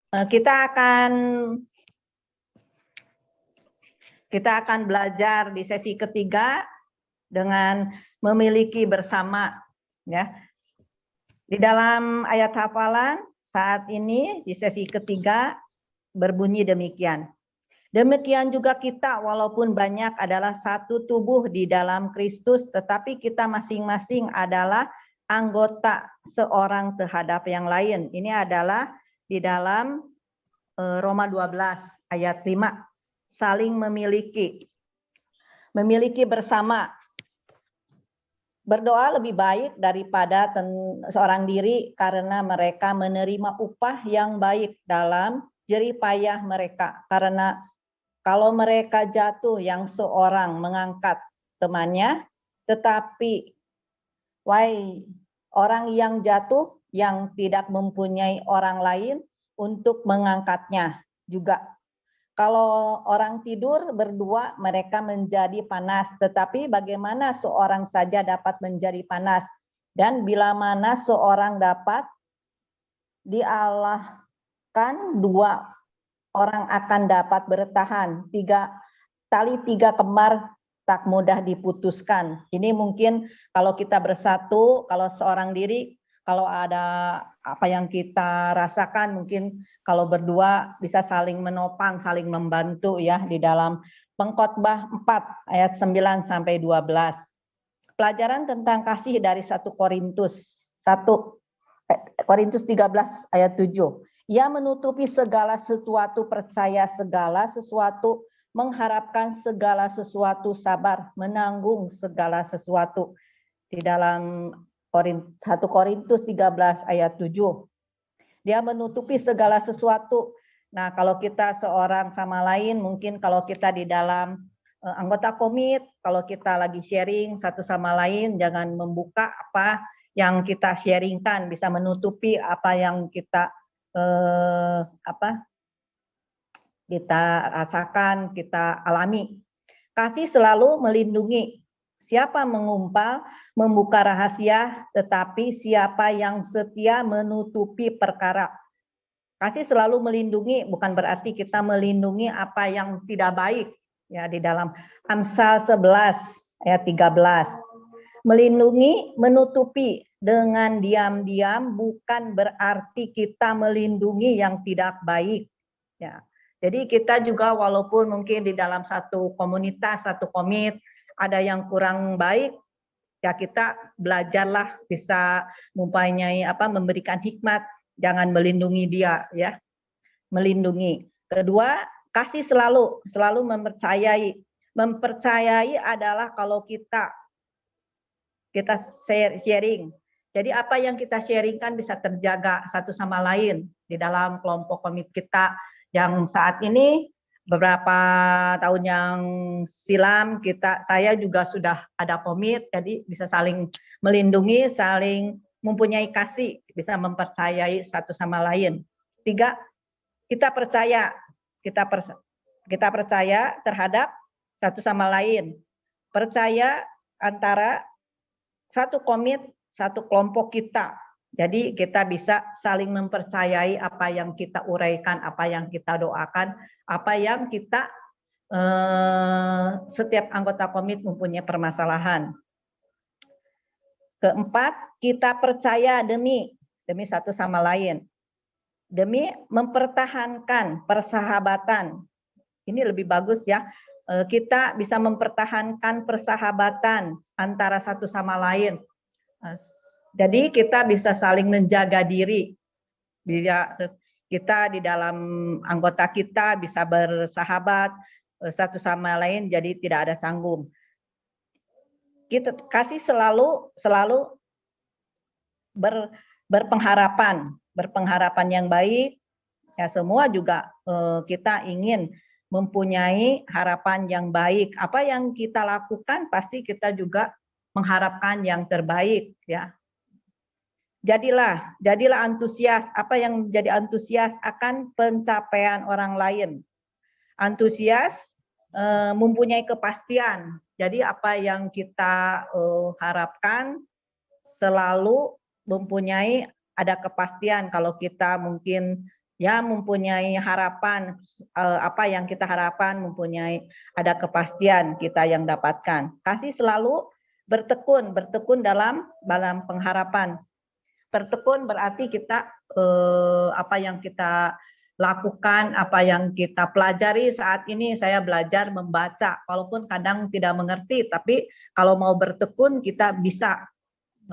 Kita akan belajar di sesi ketiga dengan memiliki bersama, ya. Di dalam ayat hafalan saat ini di sesi ketiga berbunyi demikian. Demikian juga kita, walaupun banyak adalah satu tubuh di dalam Kristus, tetapi kita masing-masing adalah anggota seorang terhadap yang lain. Ini adalah di dalam Roma 12 ayat 5. Saling memiliki bersama. Berdoa lebih baik daripada seorang diri karena mereka menerima upah yang baik dalam jerih payah mereka. Karena kalau mereka jatuh, yang seorang mengangkat temannya, tetapi orang yang jatuh yang tidak mempunyai orang lain untuk mengangkatnya juga. Kalau orang tidur berdua, mereka menjadi panas. Tetapi bagaimana seorang saja dapat menjadi panas? Dan bila mana seorang dapat dialahkan, dua orang akan dapat bertahan. Tali tiga kembar tak mudah diputuskan. Ini mungkin kalau kita bersatu, kalau seorang diri, kalau ada apa yang kita rasakan, mungkin kalau berdua bisa saling menopang, saling membantu ya di dalam Pengkhotbah 4 ayat 9 sampai 12. Pelajaran tentang kasih dari 1 Korintus 13 ayat 7. Ia menutupi segala sesuatu, percaya segala sesuatu, mengharapkan segala sesuatu, sabar, menanggung segala sesuatu. Di dalam 1 Korintus 13 ayat 7. Dia menutupi segala sesuatu. Nah, kalau kita seorang sama lain, mungkin kalau kita di dalam anggota komit, kalau kita lagi sharing satu sama lain, jangan membuka apa yang kita sharingkan, bisa menutupi apa yang kita kita rasakan, kita alami. Kasih selalu melindungi. Siapa mengumpal, membuka rahasia, tetapi siapa yang setia menutupi perkara. Kasih selalu melindungi, bukan berarti kita melindungi apa yang tidak baik. Ya, di dalam Amsal 11 ayat 13. Melindungi, menutupi dengan diam-diam bukan berarti kita melindungi yang tidak baik. Ya. Jadi kita juga walaupun mungkin di dalam satu komunitas, satu komit, ada yang kurang baik, ya kita belajarlah bisa mempunyai memberikan hikmat, jangan melindungi dia ya. Melindungi. Kedua, kasih selalu mempercayai. Mempercayai adalah kalau kita sharing. Jadi apa yang kita sharingkan bisa terjaga satu sama lain di dalam kelompok komit kita yang saat ini. Beberapa tahun yang silam saya juga sudah ada komit, jadi bisa saling melindungi, saling mempunyai kasih, bisa mempercayai satu sama lain. 3, kita percaya terhadap satu sama lain. Percaya antara satu komit, satu kelompok kita. Jadi kita bisa saling mempercayai apa yang kita uraikan, apa yang kita doakan, apa yang kita setiap anggota komit mempunyai permasalahan. Keempat, kita percaya demi satu sama lain. Demi mempertahankan persahabatan. Ini lebih bagus ya. Kita bisa mempertahankan persahabatan antara satu sama lain. Jadi kita bisa saling menjaga diri. Kita di dalam anggota kita bisa bersahabat satu sama lain, jadi tidak ada canggung. Kita kasih selalu berpengharapan yang baik. Ya semua juga kita ingin mempunyai harapan yang baik. Apa yang kita lakukan pasti kita juga mengharapkan yang terbaik ya. Jadilah antusias. Apa yang menjadi antusias akan pencapaian orang lain. Antusias mempunyai kepastian. Jadi apa yang kita harapkan selalu mempunyai ada kepastian. Kalau kita mungkin ya mempunyai harapan, apa yang kita harapkan, mempunyai ada kepastian kita yang dapatkan. Kasih selalu bertekun dalam pengharapan. Bertekun berarti kita apa yang kita lakukan, apa yang kita pelajari saat ini. Saya belajar membaca, walaupun kadang tidak mengerti, tapi kalau mau bertekun kita bisa.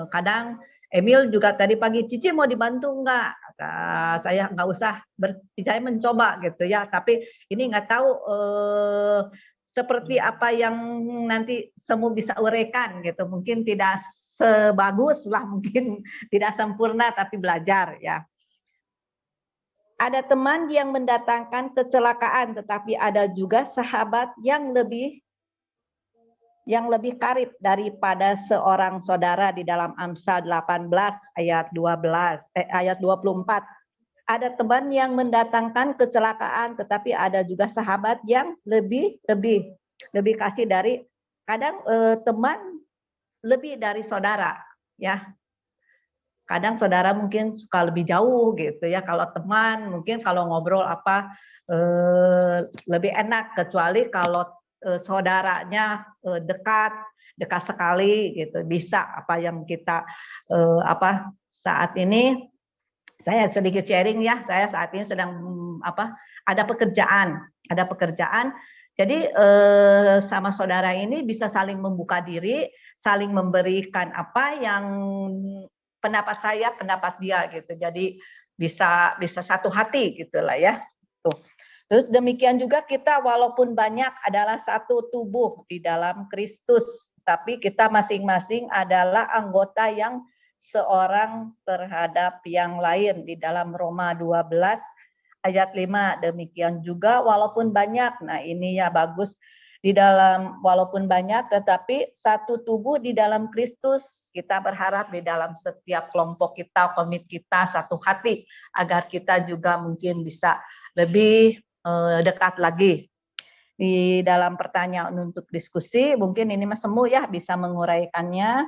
Kadang Emil juga tadi pagi, Cici mau dibantu enggak? Saya nggak usah, saya mencoba gitu ya. Tapi ini nggak tahu seperti apa yang nanti semua bisa uraikan gitu. Mungkin tidak sebagus lah, mungkin tidak sempurna, tapi belajar ya. Ada teman yang mendatangkan kecelakaan, tetapi ada juga sahabat yang lebih karib daripada seorang saudara di dalam Amsal 18 ayat 24. Ada teman yang mendatangkan kecelakaan, tetapi ada juga sahabat yang lebih kasih dari teman lebih dari saudara ya. Kadang saudara mungkin suka lebih jauh gitu ya. Kalau teman mungkin kalau ngobrol lebih enak, kecuali kalau saudaranya dekat sekali gitu, bisa apa yang kita saat ini saya sedikit sharing ya. Saya saat ini sedang ada pekerjaan jadi sama saudara ini bisa saling membuka diri, saling memberikan apa yang pendapat saya, pendapat dia gitu. Jadi bisa satu hati gitulah ya. Tuh. Terus demikian juga kita walaupun banyak adalah satu tubuh di dalam Kristus, tapi kita masing-masing adalah anggota yang seorang terhadap yang lain di dalam Roma 12 ayat 5. Demikian juga walaupun banyak. Nah, ini ya bagus, di dalam walaupun banyak tetapi satu tubuh di dalam Kristus. Kita berharap di dalam setiap kelompok kita, komit kita satu hati, agar kita juga mungkin bisa lebih dekat lagi. Di dalam pertanyaan untuk diskusi, mungkin ini Mas Semu ya bisa menguraikannya.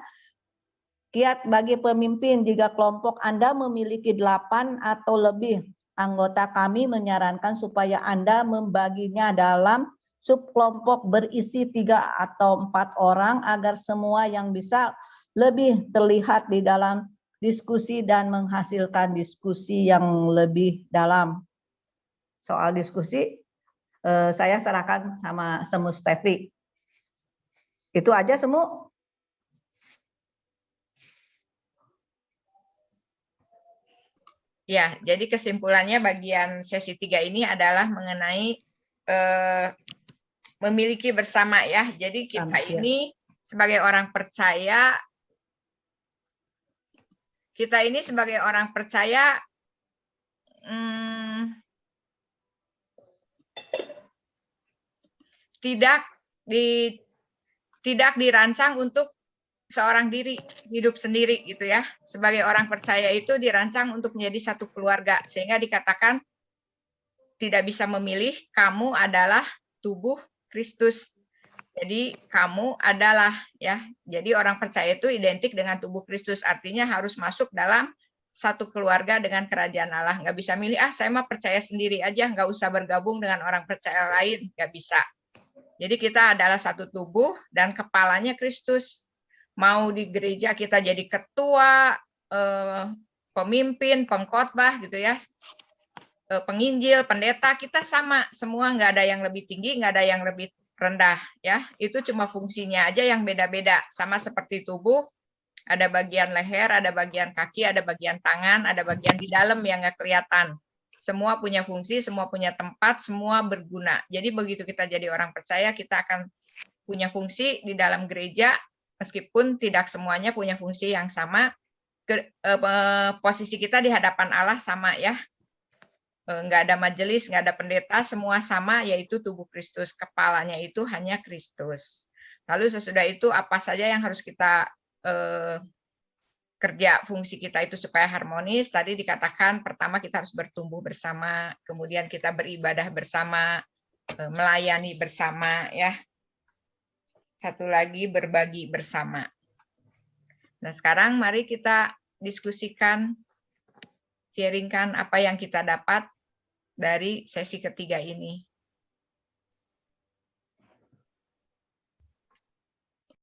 Kiat bagi pemimpin jika kelompok Anda memiliki 8 atau lebih anggota, kami menyarankan supaya Anda membaginya dalam subkelompok berisi 3 atau 4 orang agar semua yang bisa lebih terlihat di dalam diskusi dan menghasilkan diskusi yang lebih dalam. Soal diskusi saya serahkan sama Semu Stevi. Itu aja Semu. Ya, jadi kesimpulannya bagian sesi 3 ini adalah mengenai memiliki bersama ya. Jadi kita ini sebagai orang percaya, tidak dirancang untuk seorang diri hidup sendiri gitu ya. Sebagai orang percaya itu dirancang untuk menjadi satu keluarga, sehingga dikatakan tidak bisa memilih. Kamu adalah tubuh Kristus. Jadi kamu adalah ya. Jadi orang percaya itu identik dengan tubuh Kristus, artinya harus masuk dalam satu keluarga dengan kerajaan Allah. Nggak bisa milih, saya mah percaya sendiri aja, nggak usah bergabung dengan orang percaya lain, nggak bisa. Jadi kita adalah satu tubuh dan kepalanya Kristus. Mau di gereja kita jadi ketua, pemimpin, pengkhotbah gitu ya, penginjil, pendeta, kita sama semua, nggak ada yang lebih tinggi, nggak ada yang lebih rendah ya. Itu cuma fungsinya aja yang beda-beda. Sama seperti tubuh, ada bagian leher, ada bagian kaki, ada bagian tangan, ada bagian di dalam yang nggak kelihatan. Semua punya fungsi, semua punya tempat, semua berguna. Jadi begitu kita jadi orang percaya, kita akan punya fungsi di dalam gereja, meskipun tidak semuanya punya fungsi yang sama. Posisi kita di hadapan Allah sama ya. Nggak ada majelis, nggak ada pendeta, semua sama, yaitu tubuh Kristus. Kepalanya itu hanya Kristus. Lalu sesudah itu apa saja yang harus kita kerja, fungsi kita itu supaya harmonis. Tadi dikatakan pertama kita harus bertumbuh bersama, kemudian kita beribadah bersama, melayani bersama ya. Satu lagi berbagi bersama. Nah, sekarang mari kita diskusikan, sharingkan apa yang kita dapat dari sesi ketiga ini.